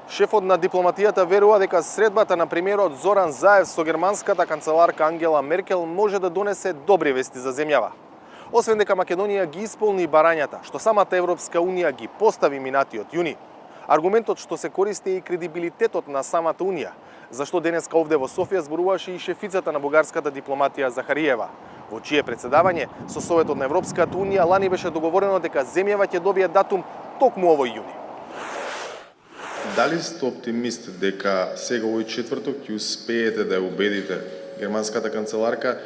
Шефот на дипломатијата верува дека средбата на премиерот Зоран Заев со германската канцеларка Ангела Меркел може да донесе добри вести за земјава. Освен дека Македонија ги исполни барањата што самата Европска Унија ги постави минатиот јуни, аргументот што се користи и кредибилитетот на самата Унија, зашто денеска овде во Софија зборуваше и шефицата на бугарската дипломатија Захариева, во чие председавање со Советот на Европската Унија лани беше договорено дека земјава ќе добие датум токму овој јуни. Дали сте оптимист дека сега овој четврток ќе успеете да ја убедите германската канцеларка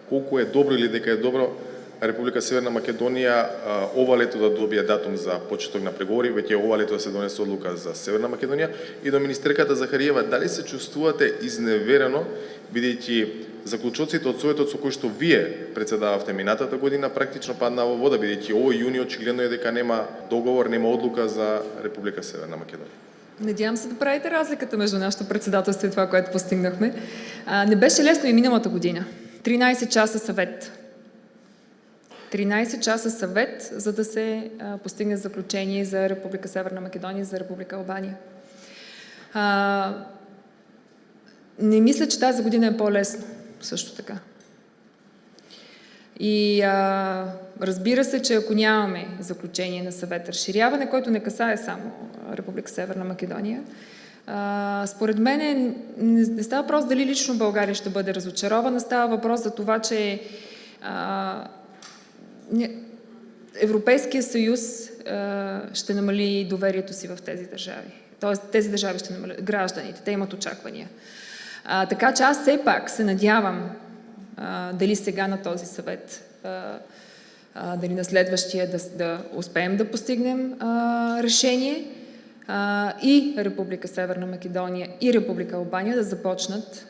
колку е добро или дека е добро Република Северна Македонија ова лето да добие датум за почеток на преговори, веќе ова лето да се донесе одлука за Северна Македонија, и до министерката Захариева, дали се чувствувате изневерено бидејќи заклучоците од Советот со кои што вие председававте минатата година практично паднаа во вода, бидејќи овој јуни очигледно е дека нема договор, нема одлука за Република Северна Македонија? Надявам се да правите разликата между нашето председателство и това, което постигнахме. Не беше лесно и миналата година. 13 часа съвет. 13 часа съвет, за да се постигне заключение за Република Северна Македония и за Република Албания. Не мисля, че тази година е по-лесно, също така. И разбира се, че ако нямаме заключение на съвет разширяване, който не касае само Република Северна Македония, според мен не става въпрос дали лично България ще бъде разочарована, става въпрос за това, че Европейския съюз ще намали доверието си в тези държави. Тоест тези държави ще намалят гражданите, те имат очаквания. Така че аз все пак се надявам дали сега на този съвет, дали на следващия да успеем да постигнем решение и Република Северна Македония и Република Албания да започнат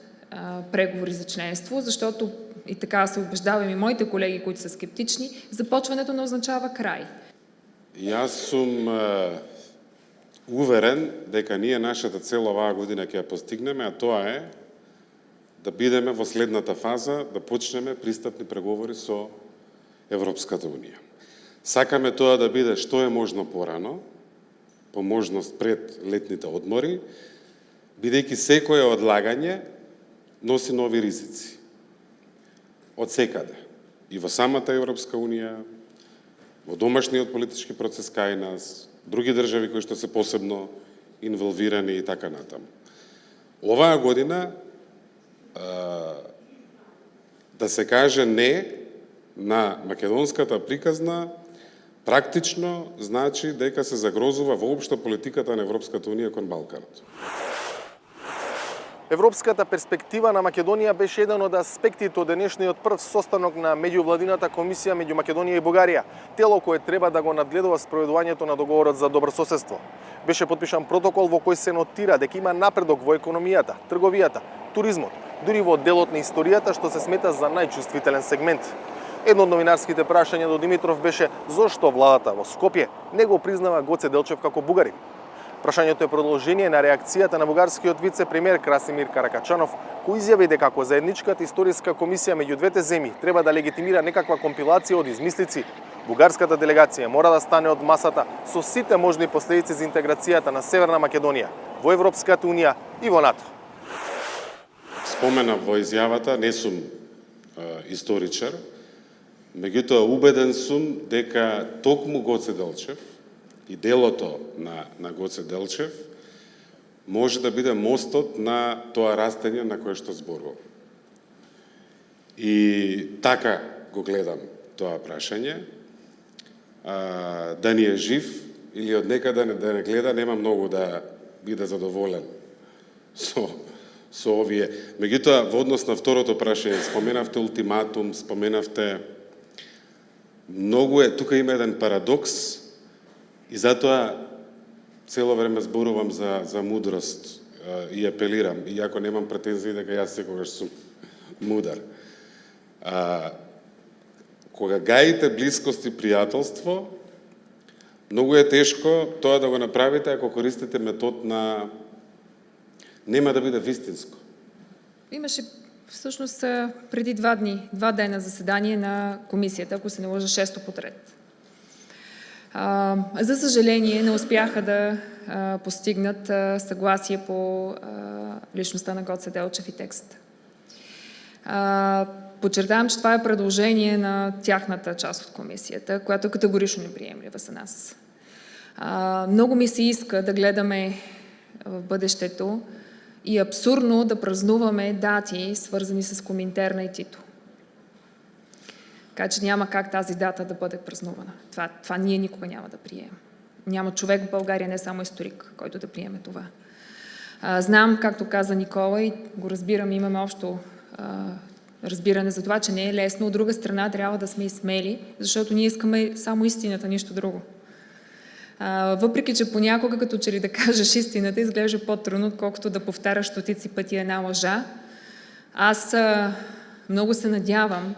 преговори за членство, защото и така се убеждавам и моите колеги, които са скептични, започването не означава край. И аз сум уверен дека ние нашата цел оваа година ќе ја постигнеме, а тоа е да бидеме во следната фаза, да почнеме пристапни преговори со Европската Унија. Сакаме тоа да биде што е можно порано, по можност пред летните одмори, бидејќи секое одлагање носи нови ризици. Од секаде. И во самата Европска Унија, во домашниот политички процес кај нас, други држави кои што се посебно инволвирани и така натаму. Оваа година да се каже не на македонската приказна практично значи дека се загрозува воопшто политиката на Европската Унија кон Балканот. Европската перспектива на Македонија беше еден од аспектите од денешниот прв состанок на меѓувладината комисија меѓу Македонија и Бугарија, тело кое треба да го надгледува спроведувањето на договорот за добрососедство. Беше подпишан протокол во кој се нотира дека има напредок во економијата, трговијата, туризмот, дури во делот на историјата што се смета за најчувствителен сегмент. Едно од новинарските прашања до Димитров беше зошто владата во Скопје не го признава Гоце Делчев како бугарин. Прашањето е продолжение на реакцијата на бугарскиот вице-премиер Красимир Каракачанов, кој изјави дека ако заедничката историска комисија меѓу двете земји треба да легитимира некаква компилација од измислици, бугарската делегација мора да стане од масата со сите можни последици за интеграцијата на Северна Македонија во Европската Унија и во НАТО. Споменав во изјавата, не сум историчар, меѓутоа убеден сум дека токму Гоце Делчев и делото на Гоце Делчев може да биде мостот на тоа растење на кое што зборувам. И така го гледам тоа прашање. Да ни е жив или од некаде да не гледа, нема многу да биде задоволен со овие. Меѓутоа, во однос на второто прашање, споменавте ултиматум, споменавте многу е, тука има еден парадокс и затоа цело време зборувам за мудрост и апелирам, иако немам претензии дека јас секогаш сум мудар. Кога гаите блискост и пријателство, многу е тешко тоа да го направите ако користите метод на нема да биде вистинско. Имаше всъщност преди 2 дена заседание на комисията, ако се не лъжа, 6-то подред. За съжаление не успяха да постигнат съгласие по личността на Гоце Делчев и текст. Подчертавам, че това е предложение на тяхната част от комисията, която е категорично неприемлива за нас. Много ми се иска да гледаме в бъдещето и абсурдно да празнуваме дати, свързани с Коминтерна и Тито. Така че няма как тази дата да бъде празнувана. Това ние никога няма да приемем. Няма човек в България, не само историк, който да приеме това. Знам, както каза Никола, и го разбирам, имаме общо разбиране за това, че не е лесно. От друга страна трябва да сме и смели, защото ние искаме само истината, нищо друго. Въпреки че понякога, като че ли да кажеш истината, изглежда по-трудно, отколкото да повтаряш стотици пъти една лъжа. Аз много се надявам,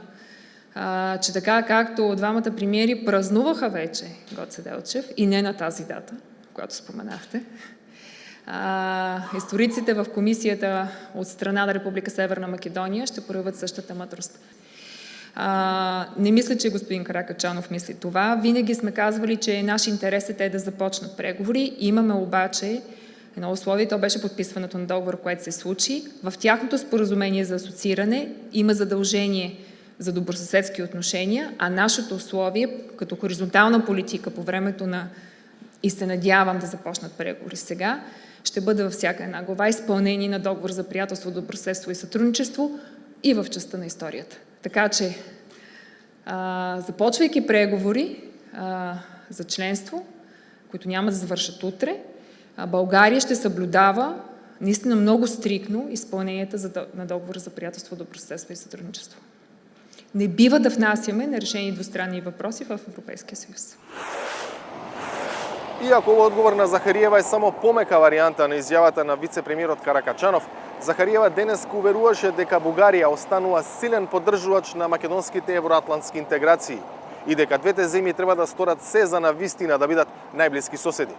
че така както двамата премиери празнуваха вече Гоце Делчев и не на тази дата, която споменахте, историците в комисията от страна на Република Северна Македония ще проявят същата мъдрост. Не мисля, че господин Каракачанов мисли това. Винаги сме казвали, че наш интерес е те да започнат преговори. Имаме обаче едно условие, то беше подписването на договор, което се случи. В тяхното споразумение за асоцииране има задължение за добросъседски отношения, а нашето условие като хоризонтална политика по времето на и се надявам да започнат преговори сега, ще бъде във всяка една глава изпълнение на договор за приятелство, добросъседство и сътрудничество и в частта на историята. Така че, започвайки преговори за членство, които няма да завършат утре, България ще съблюдава наистина много стриктно изпълненията на договора за приятелство, добросъседство и сътрудничество. Не бива да внасяме нерешени двустранни въпроси в Европейския съюз. Иако одговор на Захариева е само помека варијанта на изјавата на вице-премиерот Каракачанов, Захариева денес уверуваше дека Бугарија останува силен поддржувач на македонските евроатлантски интеграции и дека двете земји треба да сторат се за навистина да бидат најблиски соседи.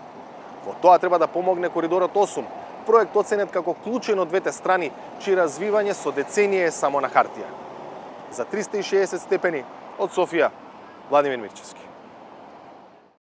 Во тоа треба да помогне Коридорот 8, проект оценет како клучен од двете страни, чии развивање со деценија е само на хартија. За 360 степени од Софија, Владимир Мирчевски.